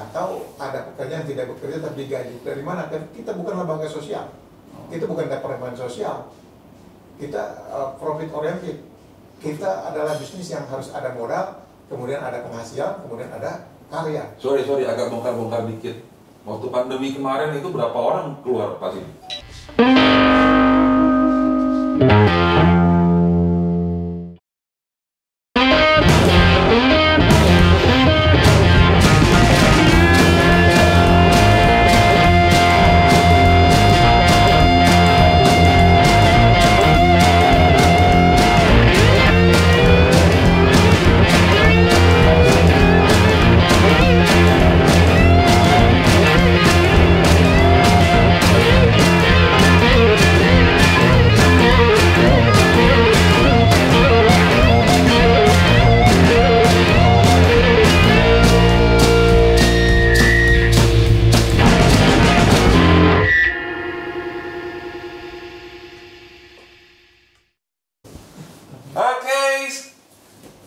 atau ada pekerja yang tidak bekerja tapi digaji. Dari mana? Kita bukan lembaga sosial, kita bukan departemen sosial, kita profit oriented. Kita adalah bisnis yang harus ada modal, kemudian ada penghasilan, kemudian ada karya. Sorry, agak bongkar-bongkar dikit. Waktu pandemi kemarin itu berapa orang keluar Pak Sidi?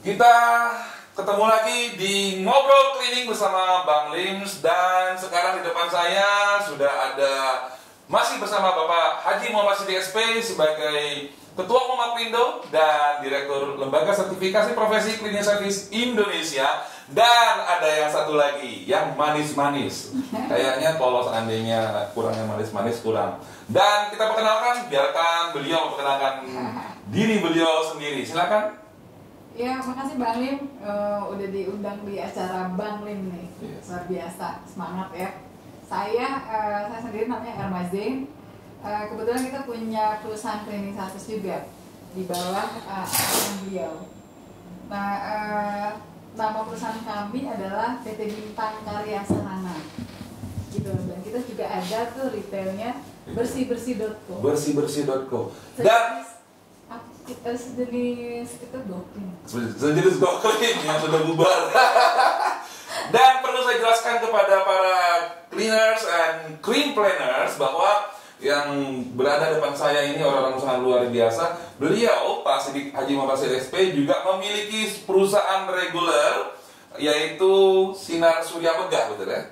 Kita ketemu lagi di Ngobrol Cleaning bersama Bang Lims. Dan sekarang di depan saya sudah ada, masih bersama Bapak Haji Muhammad Sidi SP sebagai Ketua Mumaprindo dan Direktur Lembaga Sertifikasi Profesi Cleaning Service Indonesia. Dan ada yang satu lagi, yang manis-manis. Kayaknya kalau seandainya kurangnya manis-manis kurang. Dan kita perkenalkan, biarkan beliau memperkenalkan diri beliau sendiri. Silakan. Ya, makasih Bang Lim, udah diundang di acara Bang Lim nih. Luar biasa, semangat ya. Saya sendiri namanya Erma Zain. Kebetulan kita punya perusahaan cleaning service juga di bawah beliau. Nah, nama perusahaan kami adalah PT Bintang Karya Sarana. Gitu. Dan kita juga ada tuh retailnya bersih-bersih.co. Bersih-bersih.co. Dan kita sejenis itu Goclean. Sejenis Goclean yang sudah bubar. Dan perlu saya jelaskan kepada para cleaners and clean planners bahwa yang berada depan saya ini orang-orang sangat luar biasa. Beliau, Pak Sidi Haji Muhammad Sidi SP, juga memiliki perusahaan reguler yaitu Sinar Surya Megah, betul ya?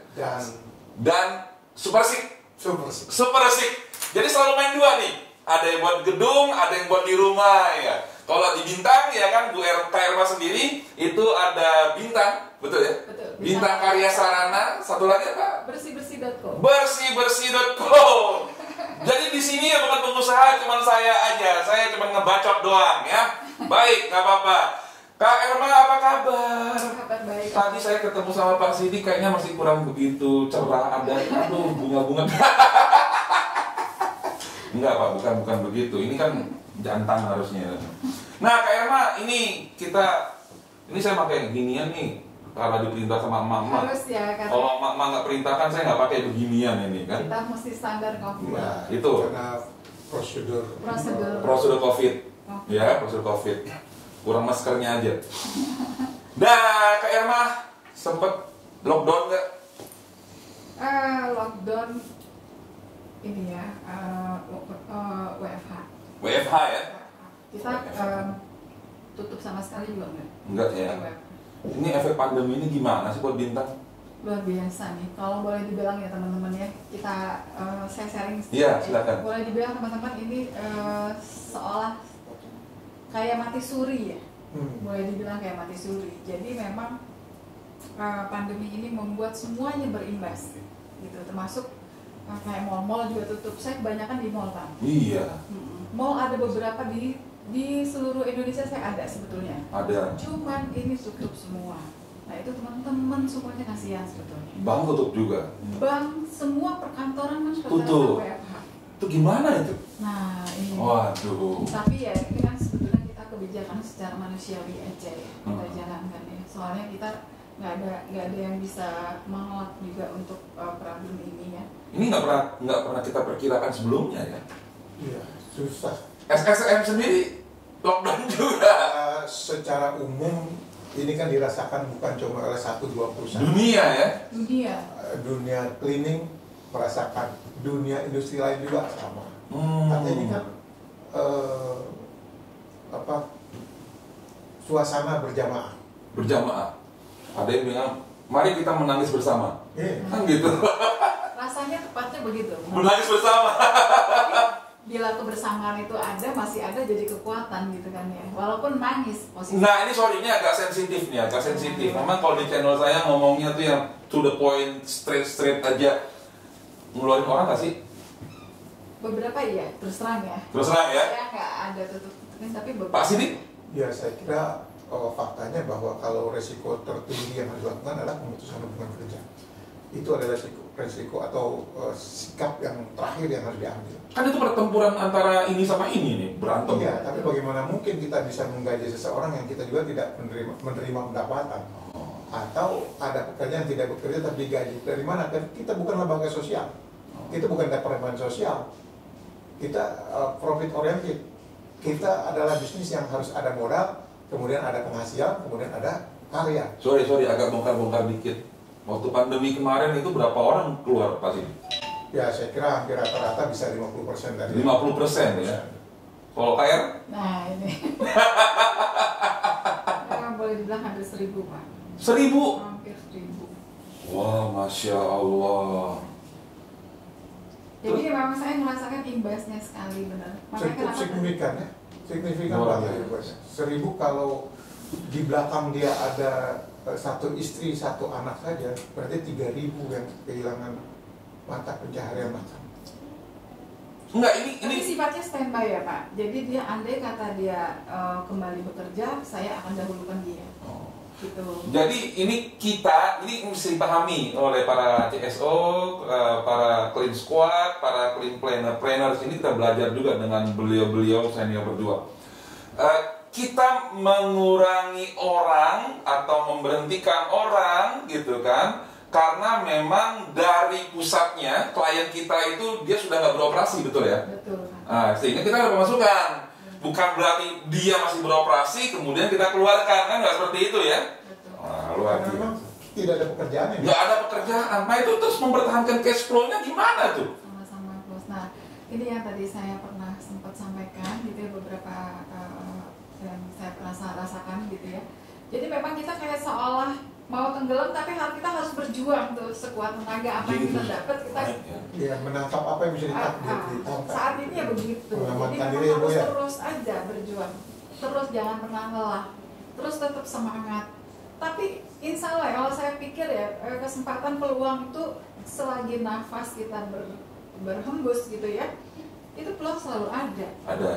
Dan Supersik. Jadi selalu main dua nih. Ada yang buat gedung, ada yang buat di rumah ya. Kalau di Bintang ya kan Bu Erma sendiri itu ada Bintang, betul ya? Betul. Bintang Karya Sarana, satu lagi apa? Bersih-bersih.co. Bersih-bersih.co. Jadi di sini ya bukan pengusaha, cuma saya aja. Saya cuma ngebacot doang ya. Baik, nggak apa-apa. Kak Erma, apa kabar? Kabar baik. Tadi saya ketemu sama Pak Sidi, kayaknya masih kurang begitu cerah, ada bunga-bunga. Enggak Pak, bukan begitu. Ini kan jantan harusnya. Nah Kak Erma, ini saya pakai ginian nih karena diperintah sama emak-emak. Harus ya, karena kalau emak-emak nggak perintahkan saya nggak pakai beginian ini kan. kita mesti standar COVID. Nah itu Karena prosedur COVID. Ya, prosedur COVID. Kurang maskernya aja. Nah Kak Erma, sempet lockdown nggak? Lockdown ini ya, WFH. WFH ya? Kita tutup sama sekali juga Enggak ya. Ini efek pandemi ini gimana sih buat Bintang? Luar biasa nih, kalau boleh dibilang ya teman-teman ya, kita saya sharing. Iya, silakan. Boleh dibilang teman-teman ini seolah kayak mati suri ya. Boleh dibilang kayak mati suri. Jadi memang pandemi ini membuat semuanya berimbas gitu, termasuk kayak mal-mal juga tutup. Saya kebanyakan di mall kan. Iya. Mall ada beberapa di seluruh Indonesia, saya ada sebetulnya. Ada. Cuman ini tutup semua. Nah itu teman-teman semuanya kasihan sebetulnya. Bank tutup juga. Bank, semua perkantoran kan tutup. WFH. Itu gimana itu? Nah ini. Waduh. Tapi ya ini kan sebetulnya kita kebijakan secara manusiawi aja ya kita jalankan ya. Soalnya kita nggak ada yang bisa mengelak juga untuk problem ini ya. Ini nggak pernah kita perkirakan sebelumnya ya. Iya, susah. SSM sendiri lockdown juga. Secara umum ini kan dirasakan bukan cuma oleh 1-2 perusahaan. Dunia ya. Dunia cleaning merasakan, dunia industri lain juga sama. Artinya ini kan suasana berjamaah. Berjamaah. Ada yang bilang mari kita menangis bersama. Kan gitu. Rasanya tepatnya begitu. Menangis bersama. Bila kebersamaan itu ada, masih ada jadi kekuatan gitu kan ya. Walaupun nangis posisi. Nah ini sorry, ini agak sensitif nih, agak sensitif. Memang kalau di channel saya ngomongnya tuh yang to the point, straight aja. Ngeluarin orang nggak sih? Beberapa iya, terus terang ya. Terus terang ya? Saya nggak ada tutupin, tapi beberapa. Pak Sidik? Ya saya kira faktanya bahwa kalau resiko tertinggi yang harus dilakukan adalah pemutusan hubungan kerja. Itu adalah resiko atau sikap yang terakhir yang harus diambil. Kan itu pertempuran antara ini sama ini nih, berantem. Iya, tapi bagaimana mungkin kita bisa menggaji seseorang yang kita juga tidak menerima pendapatan? Atau ada pekerjaan yang tidak bekerja tapi digaji. Dari mana? Kan kita bukan lembaga sosial. Kita bukan departemen sosial. Kita profit oriented. Kita adalah bisnis yang harus ada modal, kemudian ada penghasilan, kemudian ada karya. Sorry, agak bongkar-bongkar dikit. Waktu pandemi kemarin itu berapa orang keluar Pak Sidik? Ya, saya kira hampir rata-rata bisa 50% dari 50% ya? Kalau KR? Nah ini. Boleh dibilang hampir 1.000 Pak. 1.000? Hampir 1.000. Wah, Masya Allah. Jadi memang saya merasakan imbasnya sekali benar. cukup signifikan ya, signifikan Luar banget imbasnya. 1.000 kalau di belakang dia ada satu istri, satu anak saja, berarti 3.000 yang kehilangan mata pencaharian macam. Enggak, Tapi sifatnya standby ya Pak. Jadi dia andai kata dia kembali bekerja, saya akan dahulukan dia. Gitu. Jadi ini mesti dipahami oleh para CSO, para clean squad, para clean planners ini kita belajar juga dengan beliau-beliau senior berdua. Kita mengurangi orang atau memberhentikan orang gitu kan, karena memang dari pusatnya klien kita itu dia sudah nggak beroperasi, betul ya? Betul. Nah, sehingga kita ada pemasukan. Bukan berarti dia masih beroperasi kemudian kita keluarkan, kan nggak seperti itu ya? Betul. Wah, luar biasa. Memang tidak ada pekerjaan yang Nggak ada pekerjaan. Nah itu terus mempertahankan cash flow-nya gimana tuh? Sama-sama bos. Nah ini yang tadi saya pernah sempat sampaikan gitu ya, beberapa yang saya pernah rasakan gitu ya. Jadi memang kita kayak seolah mau tenggelam, tapi kita harus berjuang tuh sekuat tenaga. Apa yang kita dapat kita ya, menangkap apa yang bisa ditangkap. saat ini ya begitu. Jadi Mengamankan memang diri ya, Bu, harus ya. terus aja berjuang, terus jangan pernah lelah, terus tetap semangat. Tapi insya Allah kalau saya pikir ya, kesempatan peluang itu selagi nafas kita berhembus gitu ya, itu peluang selalu ada. Ada.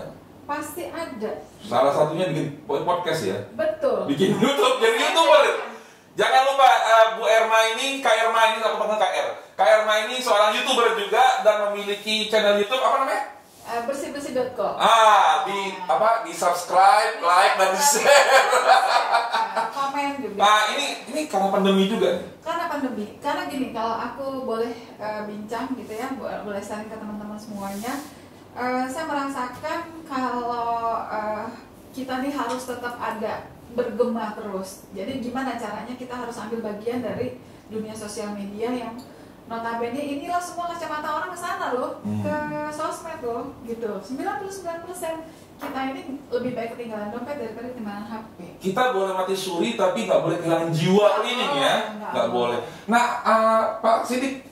Pasti ada. Salah satunya bikin podcast ya. Betul. Bikin YouTube, jadi YouTuber. Jangan lupa Bu Erma ini, Kak Erma ini, aku panggil KR. Kak Erma ini seorang YouTuber juga dan memiliki channel YouTube apa namanya? Bersih-bersih.com. Di subscribe, like dan di share. Komen juga. Nah ini karena pandemi juga nih. Karena pandemi. Karena gini, kalau aku boleh bincang gitu ya, boleh sharing ke teman-teman semuanya. Saya merasakan kalau kita nih harus tetap ada, bergema terus. Jadi gimana caranya kita harus ambil bagian dari dunia sosial media yang notabene inilah semua kacamata orang ke sana loh, ke sosmed loh, gitu. 99% kita ini lebih baik ketinggalan dompet daripada ketinggalan HP. Kita boleh mati suri tapi nggak boleh kehilangan jiwa cleaning ya, nggak boleh. Nah Pak Sidik,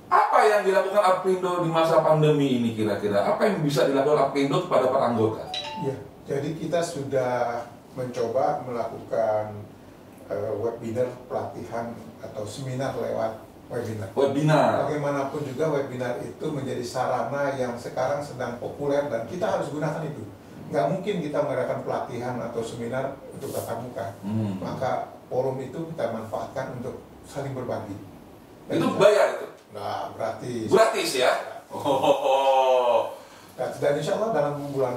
apa yang dilakukan Aprindo di masa pandemi ini kira-kira? Apa yang bisa dilakukan Aprindo kepada para anggota? Ya, jadi kita sudah mencoba melakukan webinar pelatihan atau seminar lewat webinar. Bagaimanapun juga webinar itu menjadi sarana yang sekarang sedang populer dan kita harus gunakan itu. Nggak mungkin kita mengadakan pelatihan atau seminar untuk tatap muka. Maka forum itu kita manfaatkan untuk saling berbagi. Dan itu bayar itu? Nggak, gratis. Gratis ya? Dan insya Allah dalam bulan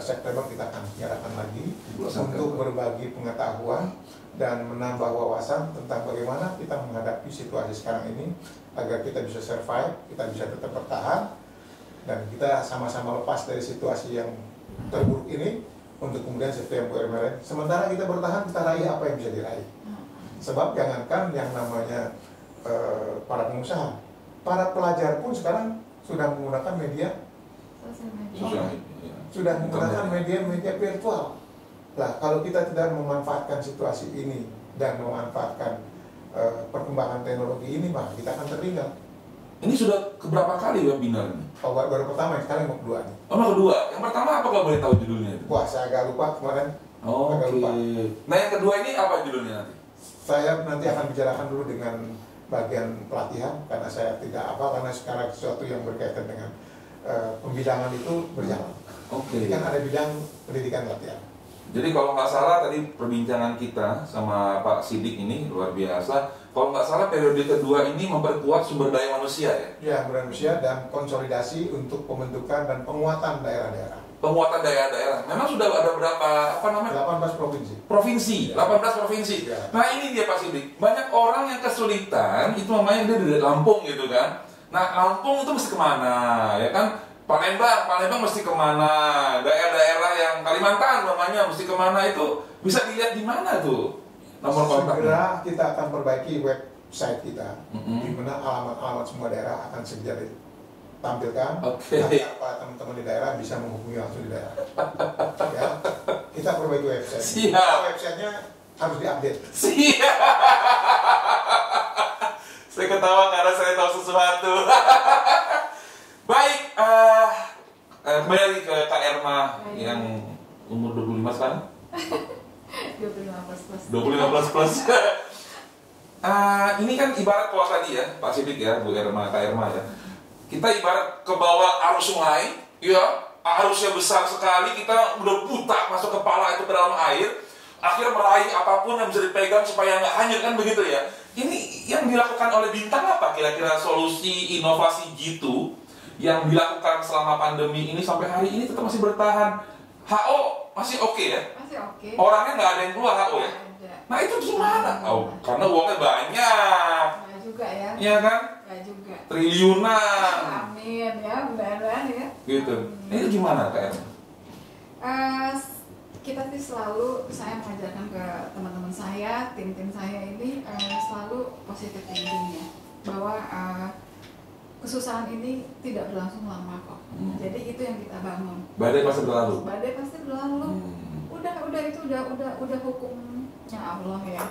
September kita akan mengadakan lagi untuk berbagi pengetahuan dan menambah wawasan tentang bagaimana kita menghadapi situasi sekarang ini agar kita bisa survive, kita bisa tetap bertahan dan kita sama-sama lepas dari situasi yang terburuk ini untuk kemudian September kemarin. Sementara kita bertahan, kita raih apa yang bisa diraih. Sebab jangankan yang namanya para pengusaha, para pelajar pun sekarang sudah menggunakan media sudah menggunakan media virtual. Nah, kalau kita tidak memanfaatkan situasi ini dan memanfaatkan perkembangan teknologi ini, Pak, kita akan tertinggal. Ini sudah keberapa kali webinar ini? Oh, baru pertama, sekarang mau kedua nih. Oh, yang kedua. Yang pertama apa kalau boleh tahu judulnya? Wah, saya agak lupa kemarin. Oh, Agak oke. lupa. Nah, yang kedua ini apa judulnya nanti? Saya nanti akan bicarakan dulu dengan bagian pelatihan, karena saya tidak karena sekarang sesuatu yang berkaitan dengan pembidangan itu berjalan. Oke. Jadi kan ada bidang pendidikan latihan. Jadi kalau nggak salah tadi perbincangan kita sama Pak Sidik ini luar biasa. Kalau nggak salah periode kedua ini memperkuat sumber daya manusia ya? Ya, manusia dan konsolidasi untuk pembentukan dan penguatan daerah-daerah. Penguatan daerah-daerah. Memang sudah ada berapa, apa namanya? 18 provinsi. Provinsi, 18 provinsi. Ya. Nah ini dia Pak Sidik. Banyak orang yang kesulitan, itu namanya dia dari Lampung gitu kan. Nah Lampung itu mesti kemana, ya kan? Palembang mesti kemana? Daerah-daerah yang Kalimantan namanya mesti kemana itu bisa dilihat di mana tuh nomor kontaknya? Segera kita akan perbaiki website kita, Mm-mm. di mana alamat-alamat semua daerah akan segera ditampilkan. Oke. Agar para teman-teman di daerah bisa menghubungi langsung di daerah. Ya, kita perbaiki website. Siap. Websitenya harus diupdate. Siap. Saya ketawa karena saya tahu sesuatu. Baik, kembali ke Kak Erma yang umur 25 sekarang. 25++. 25 plus. Ini kan ibarat kalau tadi ya, Pak Sidik ya, Bu Erma, Kak Erma ya. Kita ibarat ke bawah arus sungai, ya, arusnya besar sekali, kita udah buta masuk kepala itu ke dalam air, akhirnya meraih apapun yang bisa dipegang supaya nggak hanyut kan begitu ya. Ini yang dilakukan oleh Bintang apa kira-kira solusi inovasi gitu yang dilakukan selama pandemi ini sampai hari ini tetap masih bertahan? HO masih oke ya? Masih oke. Orangnya nggak ada yang keluar HO ya? Ada. Nah itu gimana? Oh, karena uangnya banyak, Nggak juga ya. iya kan? Nggak juga. Triliunan, Amin ya, mudah-mudahan ya. gitu. Nah, itu gimana Kak Erma? Kita sih selalu, saya mengajarkan ke teman-teman saya, tim-tim saya ini selalu positive thinking ya, bahwa kesusahan ini tidak berlangsung lama kok. Jadi itu yang kita bangun. Badai pasti berlalu. Badai pasti berlalu. Udah itu udah hukumnya Allah ya.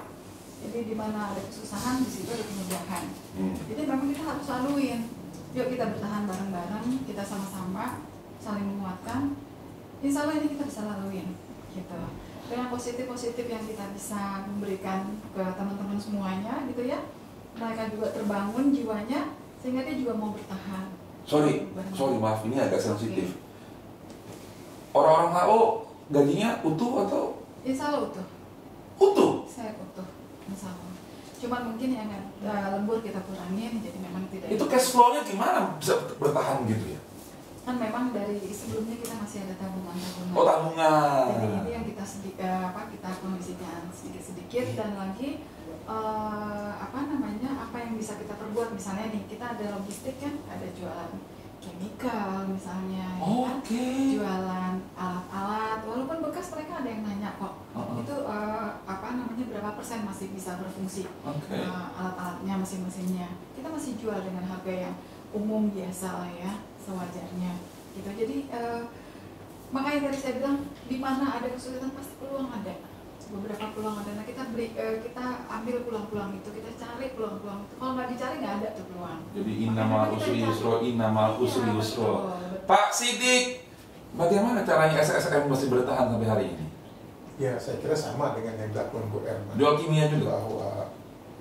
Jadi di mana ada kesusahan di situ ada kemudahan. Jadi memang kita harus laluin. Yuk kita bertahan bareng-bareng, kita sama-sama saling menguatkan. Insya Allah ini kita bisa laluin, gitu. Dengan positif-positif yang kita bisa memberikan ke teman-teman semuanya, gitu ya. Mereka juga terbangun jiwanya, sehingga dia juga mau bertahan. Sorry maaf ini agak sensitif. Orang-orang HO gajinya utuh atau? Insya Allah utuh. Utuh? Saya utuh, insya Allah. Cuman mungkin yang lembur kita kurangin, jadi memang tidak. Itu cash flow-nya gimana bisa bertahan gitu ya? Kan memang dari sebelumnya kita masih ada tabungan-tabungan. Oh tabungan. Jadi ini yang kita kita kondisikan sedikit-sedikit dan lagi apa yang bisa kita perbuat, misalnya nih kita ada logistik kan, ada jualan chemical misalnya, ya kan? Jualan alat-alat, walaupun bekas mereka ada yang nanya kok, itu berapa persen masih bisa berfungsi, alat-alatnya, mesin-mesinnya, kita masih jual dengan harga yang umum biasa lah ya, sewajarnya gitu. Jadi makanya tadi saya bilang di mana ada kesulitan pasti peluang ada, beberapa peluang ada. Nah kita ambil peluang-peluang itu, kita cari peluang-peluang itu. Kalau nggak dicari nggak ada tuh peluang. Jadi innamal usri yusra, innamal usri yusra. Pak Sidik, bagaimana caranya SSM masih bertahan sampai hari ini? Ya, saya kira sama dengan yang dilakukan Bu Erma. Jual kimia juga? Bahwa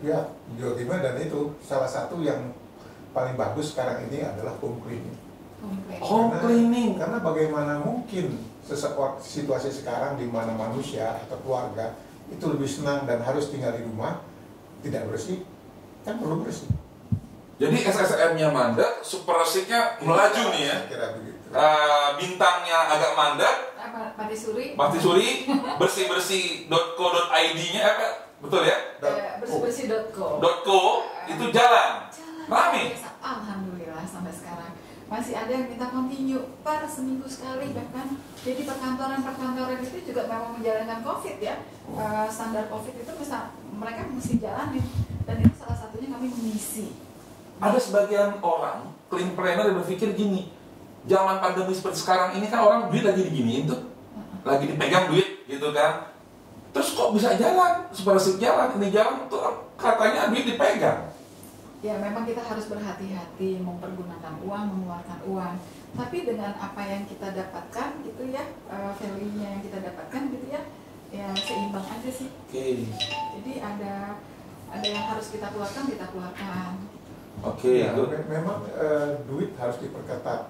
ya, jual kimia, dan itu salah satu yang paling bagus sekarang ini adalah home cleaning. Home cleaning. Karena bagaimana mungkin situasi sekarang di mana manusia atau keluarga itu lebih senang dan harus tinggal di rumah tidak bersih, kan perlu bersih. Jadi SSM-nya mandek, super resitnya melaju nih ya. Saya kira begitu. Bintangnya agak mandek, Mati Suri, bersih-bersih.co.id-nya betul ya? Bersih-bersih.co itu jalan. Rame. Alhamdulillah sampai sekarang masih ada yang minta continue per seminggu sekali bahkan. Jadi perkantoran itu juga memang menjalankan COVID ya, standar COVID itu mereka mesti jalanin, dan itu salah satunya kami mengisi. Ada sebagian orang clean planner yang berpikir gini, zaman pandemi seperti sekarang ini kan orang duit lagi diginiin tuh, lagi dipegang duit gitu kan, terus kok bisa jalan, super resik jalan, ini jalan tuh katanya duit dipegang. Ya memang kita harus berhati-hati mempergunakan uang, mengeluarkan uang. Tapi dengan apa yang kita dapatkan gitu ya, value-nya yang kita dapatkan gitu ya, ya seimbang aja sih. Jadi ada yang harus kita keluarkan. Ya, memang duit harus diperketat,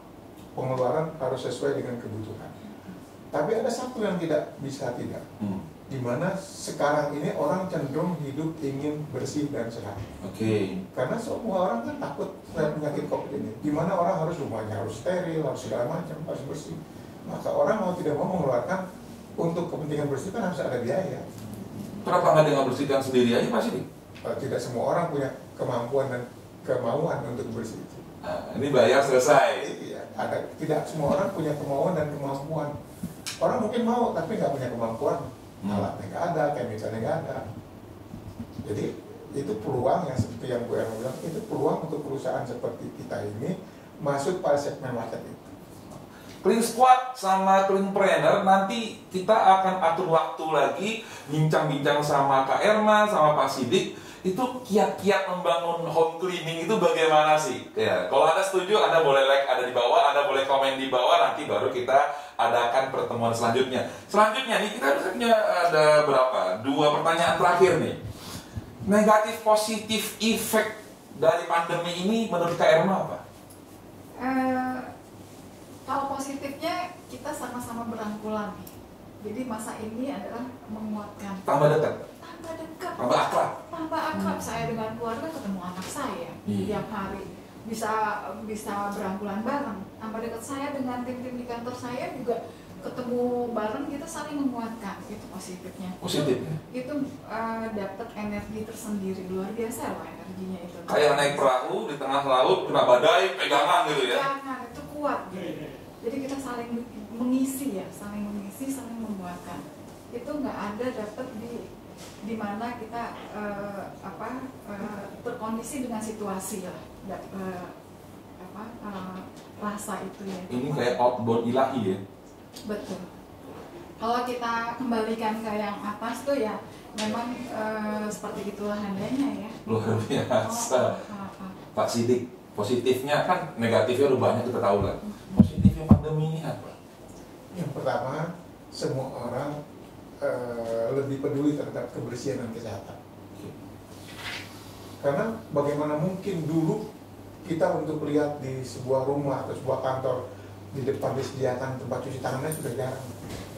pengeluaran harus sesuai dengan kebutuhan. Tapi ada satu yang tidak bisa tidak, di mana sekarang ini orang cenderung hidup ingin bersih dan sehat. Karena semua orang kan takut penyakit COVID ini, di mana orang harus rumahnya harus steril, harus segala macam, harus bersih. Maka orang mau tidak mau mengeluarkan untuk kepentingan bersih kan harus ada biaya. Kenapa nggak dengan bersihkan sendiri aja Pak Sidik? Tidak semua orang punya kemampuan dan kemauan untuk bersih itu. Ini bayar selesai. Iya, tidak semua orang punya kemauan dan kemampuan. Orang mungkin mau tapi nggak punya kemampuan, alatnya nggak ada, chemicalnya nggak ada. Jadi itu peluang yang seperti yang Bu Erma bilang, itu peluang untuk perusahaan seperti kita ini masuk pada segmen market itu. Clean Squad sama Clean Planner nanti kita akan atur waktu lagi bincang-bincang sama Kak Erma sama Pak Sidik. Itu kiat-kiat membangun home cleaning itu bagaimana sih? Ya, kalau Anda setuju, Anda boleh like ada di bawah, Anda boleh komen di bawah, nanti baru kita adakan pertemuan selanjutnya. Selanjutnya nih kita punya ada berapa? 2 pertanyaan terakhir nih. Negatif positif efek dari pandemi ini menurut Kak Erma apa? Kalau positifnya kita sama-sama berangkulan. Jadi masa ini adalah menguatkan. Tambah dekat. Tambah akrab. Saya dengan keluarga ketemu anak saya tiap hari, bisa berangkulan bareng. Tambah dekat saya dengan tim-tim di kantor saya juga ketemu bareng, kita saling menguatkan. Itu positifnya. Itu dapat energi tersendiri, luar biasa loh energinya itu. Kayak naik perahu di tengah laut kena badai, pegangan gitu ya. Pegangan itu kuat gitu. Jadi kita saling mengisi ya, saling menguatkan. Itu nggak ada dapat di mana kita terkondisi dengan situasi lah, rasa itu ya. Ini kayak outbound ilahi ya. Betul. Kalau kita kembalikan ke yang atas tuh ya, memang seperti itulah adanya ya. Luar biasa. Pak Sidik, positifnya kan, negatifnya udah banyak kita tahu lah. Positifnya pandemi ini apa? Yang pertama, semua orang lebih peduli terhadap kebersihan dan kesehatan. Karena bagaimana mungkin dulu kita untuk lihat di sebuah rumah atau sebuah kantor di depan disediakan tempat cuci tangannya sudah jarang.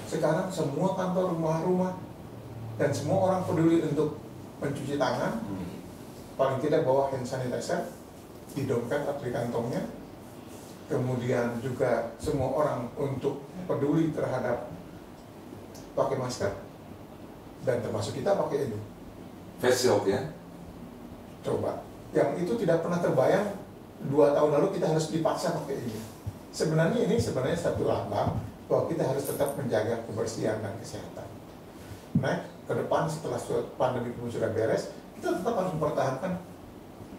Sekarang semua kantor, rumah-rumah, dan semua orang peduli untuk mencuci tangan, paling tidak bawa hand sanitizer di dompet atau di kantongnya. Kemudian juga semua orang untuk peduli terhadap pakai masker, dan termasuk kita pakai ini face shield ya. Coba, yang itu tidak pernah terbayang 2 tahun lalu kita harus dipaksa pakai ini. Sebenarnya ini satu lambang bahwa kita harus tetap menjaga kebersihan dan kesehatan. Nah, ke depan setelah pandemi pun sudah beres, kita tetap harus mempertahankan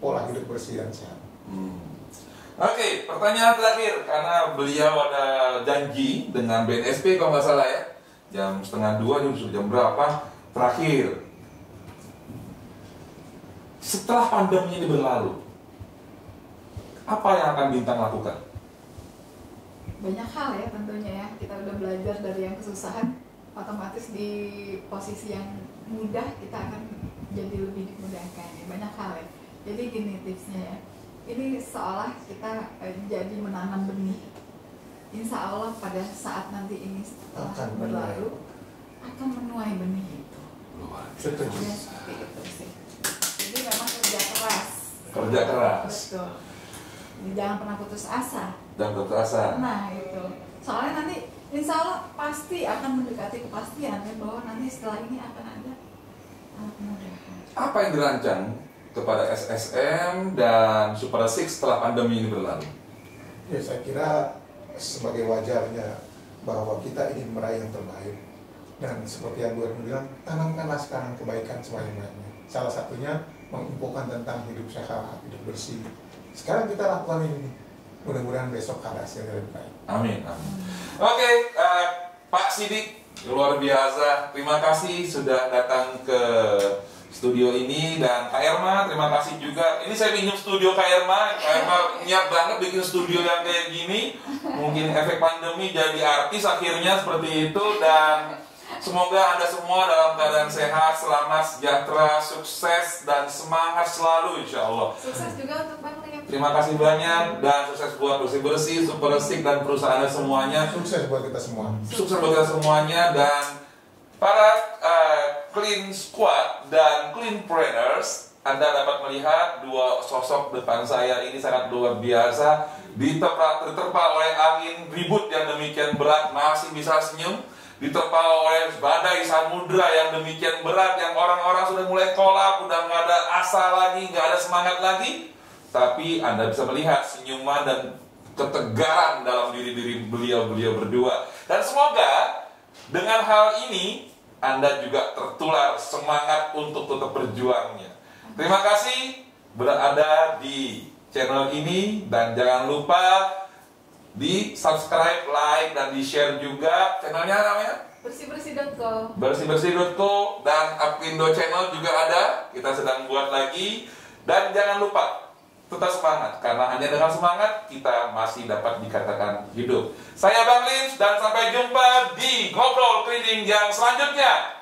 pola hidup bersih dan sehat. Oke, pertanyaan terakhir, karena beliau ada janji dengan BNSP kalau nggak salah ya, jam 1:30, jam berapa terakhir. Setelah pandemi ini berlalu, apa yang akan Bintang lakukan? Banyak hal ya tentunya ya. Kita udah belajar dari yang kesusahan, otomatis di posisi yang mudah kita akan jadi lebih dimudahkan. Banyak hal ya. Jadi gini tipsnya ya. Ini seolah kita jadi menanam benih. Insya Allah pada saat nanti ini setelah berlalu akan menuai benih itu. Ya, seperti itu sih. Jadi memang kerja keras. Kerja keras. Betul. Jangan pernah putus asa. Jangan putus asa. Nah itu. Soalnya nanti insya Allah pasti akan mendekati kepastian ya, bahwa nanti setelah ini akan ada kemudahan. Apa yang dirancang kepada SSM dan Super 6 setelah pandemi ini berlalu? Ya, saya kira sebagai wajarnya bahwa kita ingin meraih yang terbaik, dan seperti yang Bu Erma bilang, tanamkanlah sekarang kebaikan sebanyak-banyaknya. Salah satunya menginfokan tentang hidup sehat, hidup bersih. Sekarang kita lakukan ini, mudah-mudahan besok ada hasil yang lebih baik. Amin. Oke, Pak Sidik, luar biasa. Terima kasih sudah datang ke studio ini. Dan Kak Erma, terima kasih juga. Ini saya pinjam studio Kak Erma. Kak Erma niat banget bikin studio yang kayak gini. Mungkin efek pandemi jadi artis akhirnya seperti itu. Dan semoga Anda semua dalam keadaan sehat, selamat, sejahtera, sukses, dan semangat selalu insya Allah. Sukses juga untuk Bang Lim. Terima kasih banyak dan sukses buat bersih-bersih, Super Resik dan perusahaan Anda semuanya. Sukses buat kita semua. Sukses buat kita semuanya dan para Clean Squad dan Clean Planners. Anda dapat melihat dua sosok depan saya ini sangat luar biasa. Diterpa oleh angin ribut yang demikian berat masih bisa senyum. Diterpa oleh badai samudra yang demikian berat, yang orang-orang sudah mulai kolap, udah nggak ada asa lagi, nggak ada semangat lagi. Tapi Anda bisa melihat senyuman dan ketegaran dalam diri beliau berdua. Dan semoga dengan hal ini Anda juga tertular semangat untuk tetap berjuangnya. Terima kasih berada di channel ini, dan jangan lupa di subscribe, like, dan di share juga channelnya namanya Bersih-bersih.co. Bersih-bersih.co, dan Apindo channel juga ada, kita sedang buat lagi. Dan jangan lupa tetap semangat, karena hanya dengan semangat kita masih dapat dikatakan hidup. Saya Bang Lim, dan sampai jumpa di Ngobrol Cleaning yang selanjutnya.